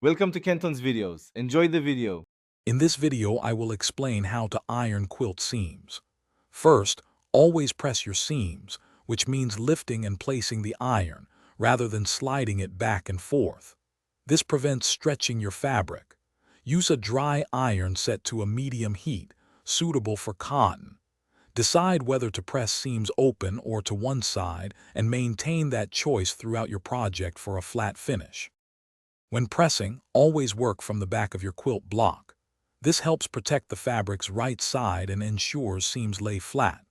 Welcome to Kenton's videos. Enjoy the video. In this video, I will explain how to iron quilt seams. First, always press your seams, which means lifting and placing the iron rather than sliding it back and forth. This prevents stretching your fabric. Use a dry iron set to a medium heat, suitable for cotton. Decide whether to press seams open or to one side and maintain that choice throughout your project for a flat finish. When pressing, always work from the back of your quilt block. This helps protect the fabric's right side and ensures seams lay flat.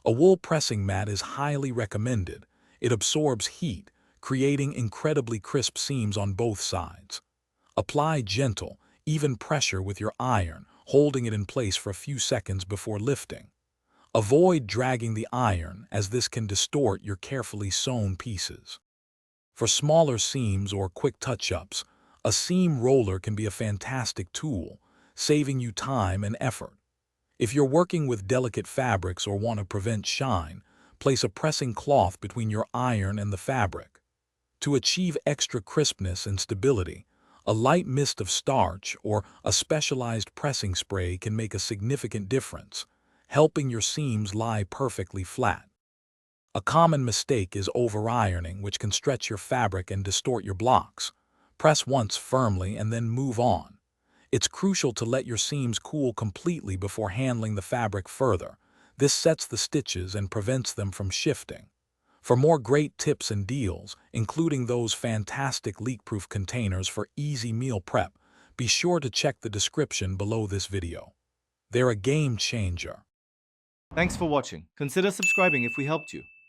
A wool pressing mat is highly recommended. It absorbs heat, creating incredibly crisp seams on both sides. Apply gentle, even pressure with your iron, holding it in place for a few seconds before lifting. Avoid dragging the iron, as this can distort your carefully sewn pieces. For smaller seams or quick touch-ups, a seam roller can be a fantastic tool, saving you time and effort. If you're working with delicate fabrics or want to prevent shine, place a pressing cloth between your iron and the fabric. To achieve extra crispness and stability, a light mist of starch or a specialized pressing spray can make a significant difference, helping your seams lie perfectly flat. A common mistake is over-ironing, which can stretch your fabric and distort your blocks. Press once firmly and then move on. It's crucial to let your seams cool completely before handling the fabric further. This sets the stitches and prevents them from shifting. For more great tips and deals, including those fantastic leak-proof containers for easy meal prep, be sure to check the description below this video. They're a game changer. Thanks for watching. Consider subscribing if we helped you.